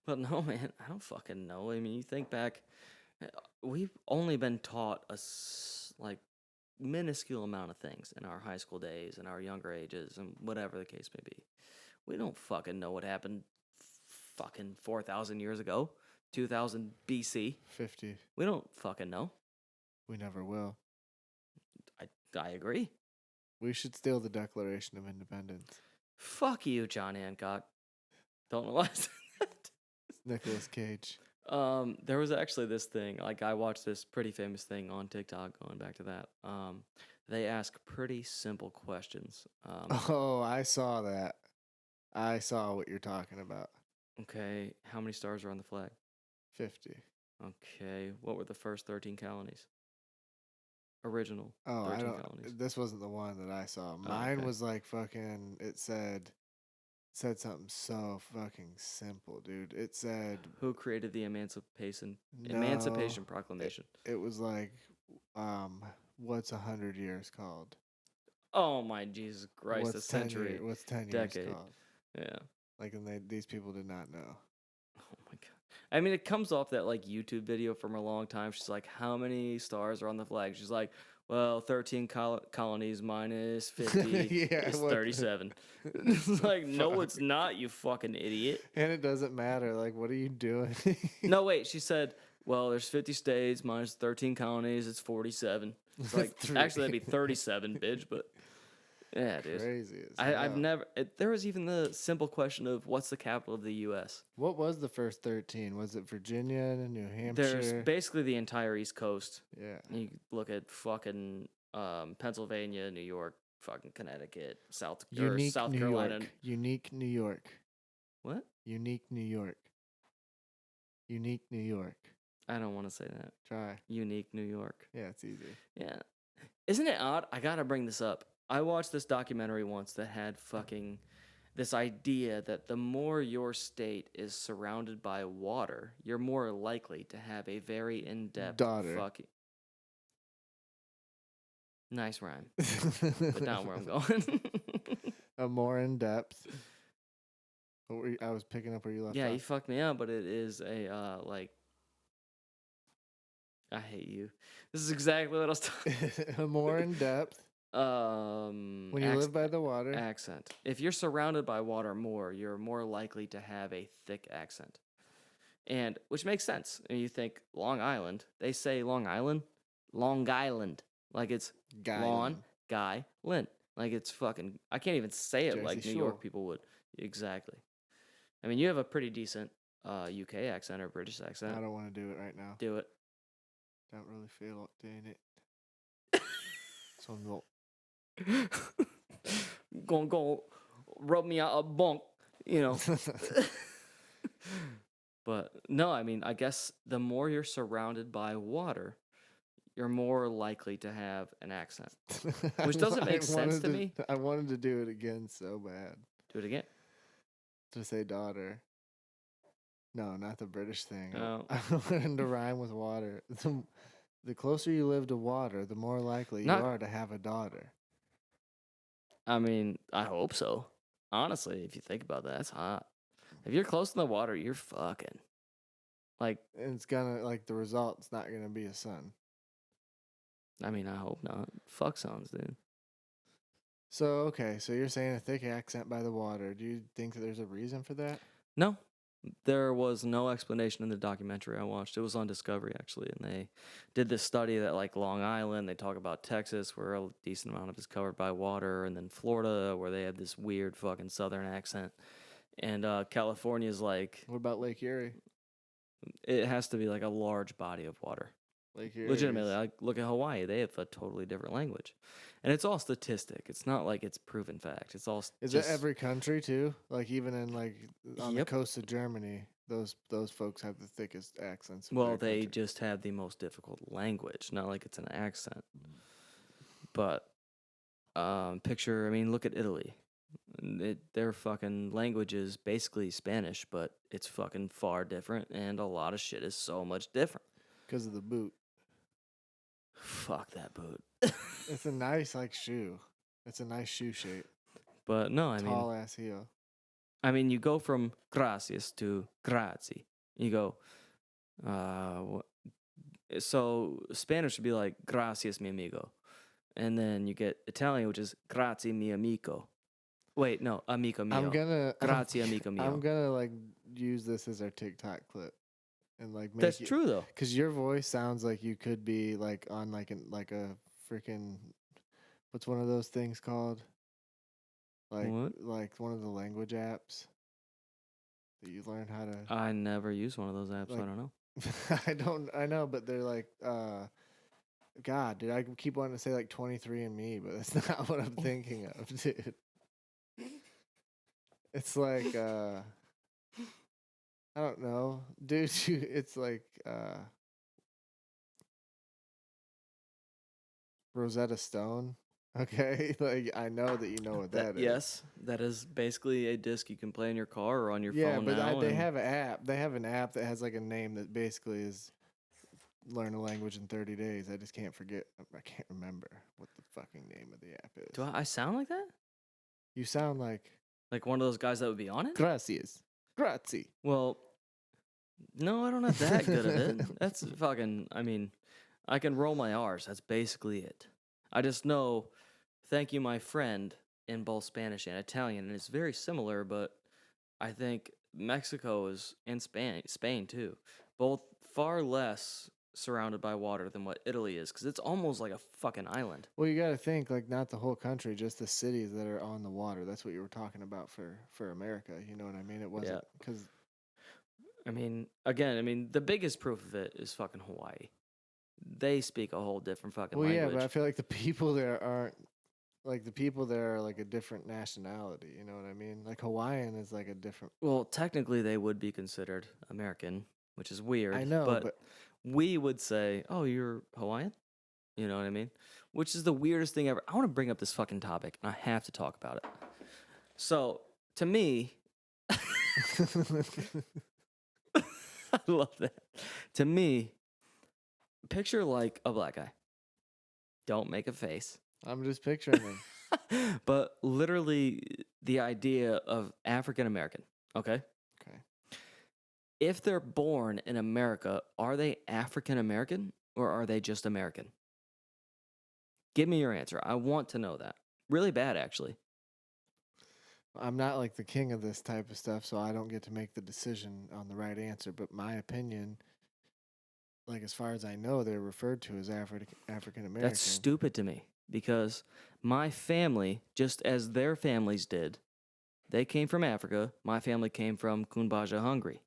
But no, man, I don't fucking know. I mean, you think back, we've only been taught like minuscule amount of things in our high school days and our younger ages and whatever the case may be. We don't fucking know what happened fucking 4,000 years ago, 2000 BC. 50. We don't fucking know. We never will. I agree. We should steal the Declaration of Independence. Fuck you, John Hancock. Don't know why I said that. It's Nicolas Cage. There was actually this thing, like I watched this pretty famous thing on TikTok, going back to that. They ask pretty simple questions. Oh, I saw that. I saw what you're talking about. Okay, how many stars are on the flag? 50. Okay, what were the first 13 colonies? Original Oh, 13 colonies. this wasn't the one that I saw. Oh, Mine okay. was like fucking, it said something so fucking simple, dude. It said, Who created the Emancipation no, Proclamation? it was like, what's 100 years called? Oh my Jesus Christ! A What's 10 century, years? What's 10 years decade. called? Yeah. Like, and these people did not know. Oh my God. I mean, it comes off that like YouTube video from a long time. She's like, "How many stars are on the flag?" She's like, "Well, 13 colonies minus 50 Yeah, is what- 37." It's like, no, it's not, you fucking idiot. And it doesn't matter. Like, what are you doing? No, wait. She said, "Well, there's 50 states minus 13 colonies. It's 47." It's like, actually, that'd be 37, bitch. But yeah, dude. Crazy as I've hell. never. There was even the simple question of what's the capital of the U.S. What was the first 13? Was it Virginia and New Hampshire? There's basically the entire East Coast. Yeah. You look at fucking Pennsylvania, New York, fucking Connecticut, South New Carolina. York. Unique New York. What? Unique New York. Unique New York. I don't want to say that. Try. Unique New York. Yeah, it's easy. Yeah. Isn't it odd? I gotta bring this up. I watched this documentary once that had fucking this idea that the more your state is surrounded by water, you're more likely to have a very in-depth Daughter. fucking. Nice rhyme, but not where I'm going. A more in depth. I was picking up where you left Yeah, off. you fucked me up, but it is a like. I hate you. This is exactly what I was talking. A more in depth. When you live by the water. Accent. If you're surrounded by water more, you're more likely to have a thick accent. And which makes sense. And you think Long Island, they say Long Island, like it's Lawn Guy Lynn. Like it's fucking, I can't even say it Jersey like New Shore. York people would. Exactly. I mean, you have a pretty decent UK accent or British accent. I don't want to do it right now. Do it. Don't really feel like doing it. So I'm not. Go rub me out a bunk, you know. But no, I mean, I guess the more you're surrounded by water, you're more likely to have an accent. Which doesn't make sense to me. I wanted to do it again so bad. Do it again. To say daughter. No, not the British thing. Oh. I wanted to rhyme with water. The closer you live to water, the more likely you are to have a daughter. I mean, I hope so. Honestly, if you think about that, that's hot. If you're close to the water, you're fucking. Like, and it's gonna, like, the result's not gonna be a son. I mean, I hope not. Fuck sons, dude. So okay, so you're saying a thick accent by the water. Do you think that there's a reason for that? No, there was no explanation in the documentary I watched. It was on Discovery actually, and they did this study that like Long Island, they talk about Texas where a decent amount of it is covered by water, and then Florida where they have this weird fucking southern accent, and California's like What about Lake Erie? it has to be like a large body of water. Lake Erie Legitimately, is, like look at Hawaii; they have a totally different language, and it's all statistic. It's not like it's proven fact. It's all is it just every country too? Like even in like on the yep. coast of Germany, those folks have the thickest accents of Well, their they country. just have the most difficult language. Not like it's an accent, but picture. I mean, look at Italy. Their fucking language is basically Spanish, but it's fucking far different, and a lot of shit is so much different. Because of the boot. Fuck that boot. It's a nice like shoe. It's a nice shoe shape. But no, I mean, Tall ass heel. you go from gracias to grazie. You go, so Spanish would be like gracias mi amigo, and then you get Italian, which is grazie mi amico. Wait, no, amico mio. Grazie amico mio. I'm gonna like use this as our TikTok clip, and like make That's it, true though. because your voice sounds like you could be like on like a freaking, what's one of those things called? What? Like one of the language apps that you learn how to. I never use one of those apps. So I Like, don't know. I know, but they're like God, dude, I keep wanting to say like 23andMe, but that's not what I'm thinking of, dude. It's like I don't know, dude. It's like Rosetta Stone. Okay, like I know that you know what that is. Yes, that is basically a disc you can play in your car or on your Yeah, phone but now. they have an app. They have an app that has like a name that basically is learn a language in 30 days. I just can't forget. I can't remember what the fucking name of the app is. Do I sound like that? You sound like Like one of those guys that would be on it? gracias, grazie. Well, no, I don't have that good of it. That's fucking. I mean, I can roll my R's. That's basically it. I just know, thank you, my friend, in both Spanish and Italian, and it's very similar. But I think Mexico is and Spain too, both far less surrounded by water than what Italy is, because it's almost like a fucking island. Well, you got to think like not the whole country, just the cities that are on the water. That's what you were talking about for America. You know what I mean? It wasn't because I mean, again, the biggest proof of it is fucking Hawaii. They speak a whole different fucking well, yeah, language. but I feel like the people there aren't like the people there are like a different nationality. You know what I mean? Like Hawaiian is like a different. Well, technically, they would be considered American, which is weird. I know, but but we would say, "Oh, you're Hawaiian." You know what I mean? Which is the weirdest thing ever. I want to bring up this fucking topic, and I have to talk about it. So, to me, I love that. To me, picture like a black guy. Don't make a face. I'm just picturing them. But literally, the idea of African American, okay? Okay. If they're born in America, are they African American or are they just American? Give me your answer. I want to know that. Really bad, actually. I'm not like the king of this type of stuff, so I don't get to make the decision on the right answer. But my opinion, like as far as I know, they're referred to as African American. That's stupid to me because my family, just as their families did, they came from Africa. My family came from Kumbaja, Hungary.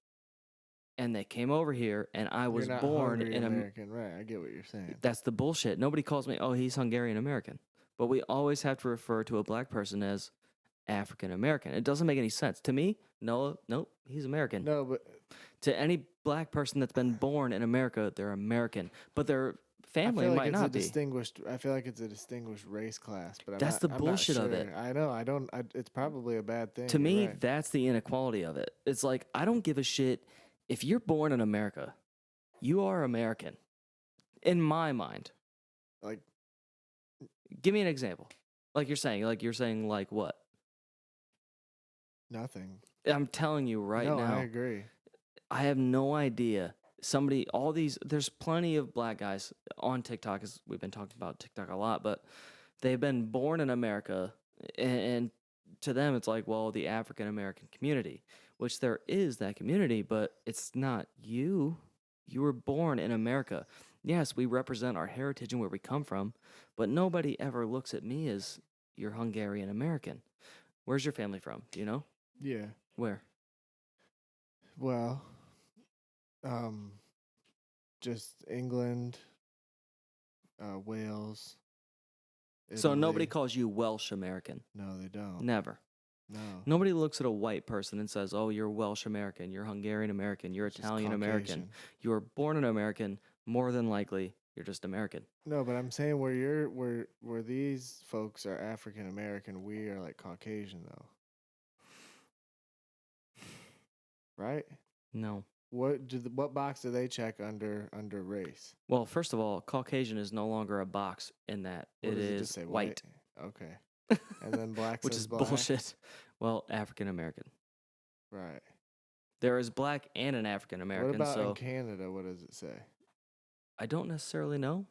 And they came over here, and I was You're not born Hungry in American, right? I get what you're saying. That's the bullshit. Nobody calls me, oh, he's Hungarian American. But we always have to refer to a black person as African American. It doesn't make any sense. To me, nope, he's American. No, but To any black person that's been born in America, they're American. But their family I feel like might it's not be. I feel like it's a distinguished race class, but That's the bullshit I'm of not it. sure. I know. I don't. It's probably a bad thing. To You're me, right. that's the inequality of it. It's like, I don't give a shit. If you're born in America, you are American. In my mind. Like, Give me an example. Like you're saying like what? nothing. I'm telling you right no, now. I agree. I have no idea. There's plenty of black guys on TikTok, as we've been talking about TikTok a lot, but they've been born in America And to them, it's like, well, the African American community, which there is that community, but it's not you. You were born in America. Yes, we represent our heritage and where we come from, but nobody ever looks at me as you're Hungarian American. Where's your family from? Do you know? Yeah. Where? Well, um, just England, Wales, So nobody Italy. calls you Welsh American. No, they don't. Never. No. Nobody looks at a white person and says, "Oh, you're Welsh American, you're Hungarian American, you're It's just Italian American, Caucasian. you were born an American." More than likely, you're just American. No, but I'm saying where these folks are African American, we are like Caucasian though. Right? No. What box do they check under race? Well, first of all, Caucasian is no longer a box in that What it does it is just say? white, Okay. And then black which says is black. bullshit. Well, African American. Right. There is black and an African What American, about in so Canada? What does it say? I don't necessarily know.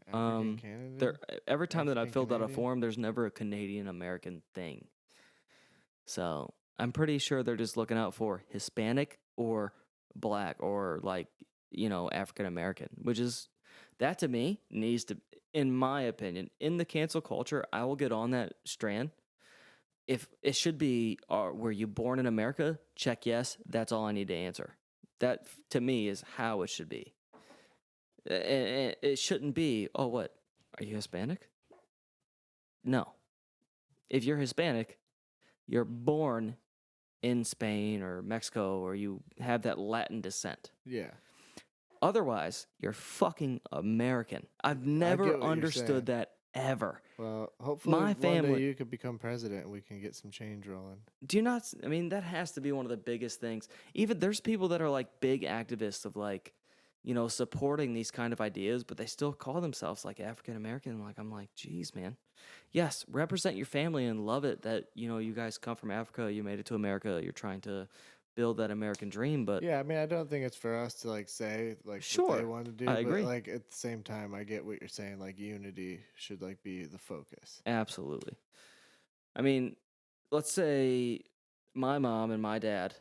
African Canada? There every time that I've African filled out a Canadian? form, there's never a Canadian American thing. So I'm pretty sure they're just looking out for Hispanic or black or like, African American, which is that to me needs to, in my opinion, in the cancel culture, I will get on that strand. If it should be, were you born in America? Check yes. That's all I need to answer. That to me is how it should be. And it shouldn't be, oh, what? Are you Hispanic? No. If you're Hispanic, you're born in Spain or Mexico or you have that Latin descent. Yeah. Otherwise, you're fucking American. I've get never what you're understood that ever. Well, hopefully My one family- day you could become president and we can get some change rolling. Do you not? I mean, that has to be one of the biggest things. Even there's people that are like big activists of like, supporting these kind of ideas, but they still call themselves like African American. Like, I'm like, geez, man. Yes, represent your family and love it that, you guys come from Africa, you made it to America, you're trying to build that American dream, but Yeah, I mean, I don't think it's for us to like say like what they Sure, want to do, I but agree. like at the same time, I get what you're saying. Like unity should like be the focus. absolutely. I mean, let's say my mom and my dad,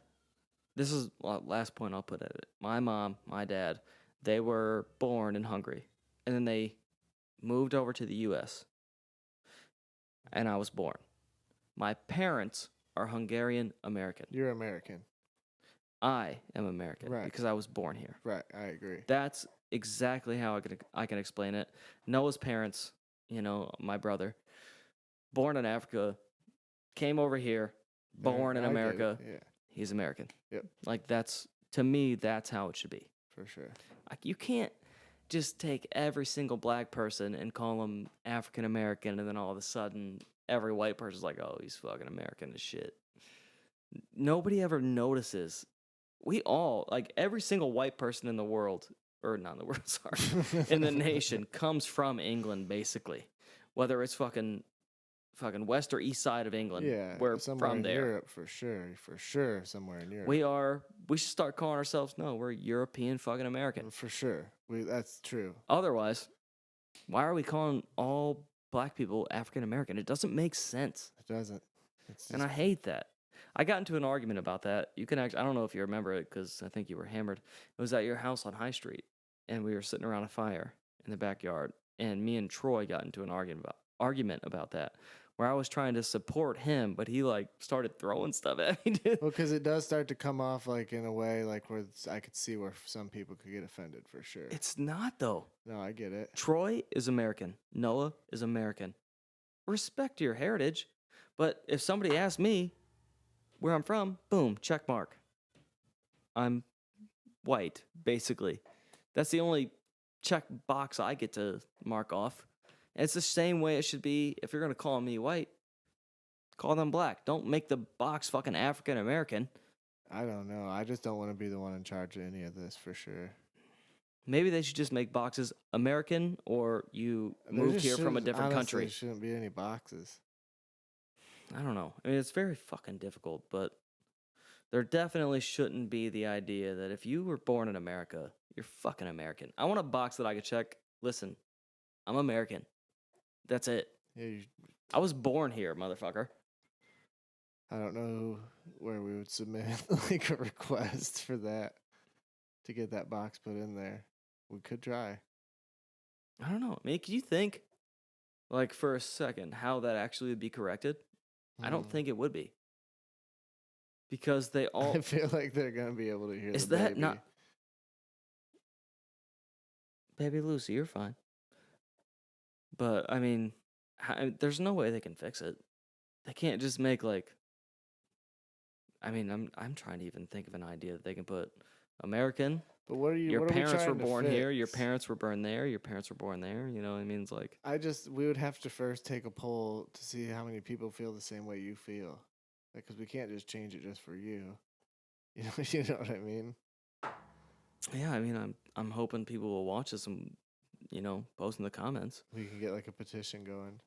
this is last point I'll put at it. My mom, my dad, they were born in Hungary and then they moved over to the US and I was born. My parents are Hungarian American. You're American, I am American Right. because I was born here. right? I agree. That's exactly how I can explain it. Noah's parents, my brother, born in Africa, came over here, born in I get it, America. Yeah, He's American. Yep. Like to me, that's how it should be. for sure. Like you can't just take every single black person and call them African American, and then all of a sudden every white person's like, oh, he's fucking American as shit. Nobody ever notices. We all, like every single white person in the world, or not in the world, sorry, in the nation comes from England, basically. Whether it's fucking west or east side of England, Yeah, we're somewhere from in there. Europe for sure, somewhere in Europe. We should start calling ourselves, no, we're European fucking American. For sure. That's true. Otherwise, why are we calling all black people African American? It doesn't make sense. It doesn't. It's And I hate that. I got into an argument about that. You can actually, I don't know if you remember it because I think you were hammered. It was at your house on High Street, and we were sitting around a fire in the backyard, and me and Troy got into an argument about that, where I was trying to support him, but he like started throwing stuff at me, dude. well, because it does start to come off like in a way like where I could see where some people could get offended for sure. It's not though. No, I get it. Troy is American. Noah is American. Respect your heritage, but if somebody asks me where I'm from, boom, check mark. I'm white, basically. That's the only check box I get to mark off. And it's the same way it should be if you're going to call me white. Call them black. Don't make the box fucking African American. I don't know. I just don't want to be the one in charge of any of this for sure. Maybe they should just make boxes American or you There moved just here from a shouldn't- different honestly, country. There shouldn't be any boxes. I don't know. I mean, it's very fucking difficult, but there definitely shouldn't be the idea that if you were born in America, you're fucking American. I want a box that I could check. Listen, I'm American. That's it. Yeah, I was born here, motherfucker. I don't know where we would submit like a request for that to get that box put in there. We could try. I don't know. I mean, can you think, like, for a second, how that actually would be corrected? I don't think it would be. Because they all... I feel like they're gonna be able to hear Is the that baby. not... Baby Lucy, you're fine. But, I mean, there's no way they can fix it. They can't just make, like... I mean, I'm trying to even think of an idea that they can put American. But what are you? Your what are we parents were trying to born here. Your fix? parents were born there. Your parents were born there. You know what I mean? It's like... We would have to first take a poll to see how many people feel the same way you feel, because we can't just change it just for you. You know what I mean? Yeah, I mean, I'm hoping people will watch this and, post in the comments. We can get like a petition going.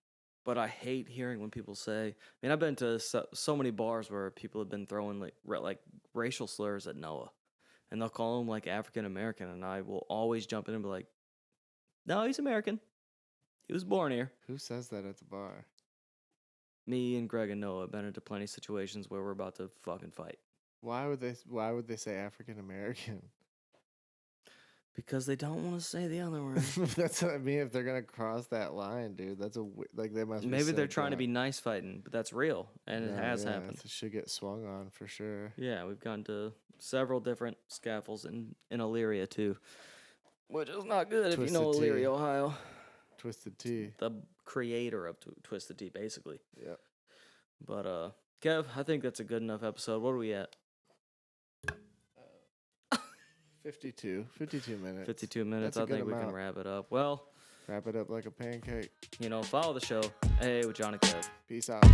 But I hate hearing when people say... I mean, I've been to so many bars where people have been throwing like racial slurs at Noah. And they'll call him like African American. And I will always jump in and be like, no, he's American. He was born here. Who says that at the bar? Me and Greg and Noah have been into plenty of situations where we're about to fucking fight. Why would they say African American? Because they don't want to say the other word. That's what I mean. If they're gonna cross that line, dude, that's like they must. Maybe be they're trying to be nice fighting, but that's real, and it has happened. It should get swung on for sure. Yeah, we've gone to several different scaffolds in Elyria too, which is not good if you know Elyria, Ohio. Twisted Tea. The creator of Twisted Tea, basically. Yeah. But Kev, I think that's a good enough episode. What are we at? 52 minutes. 52 minutes. I think we can wrap it up. Well, wrap it up like a pancake. Follow the show. Hey, with John and Kev. Peace out.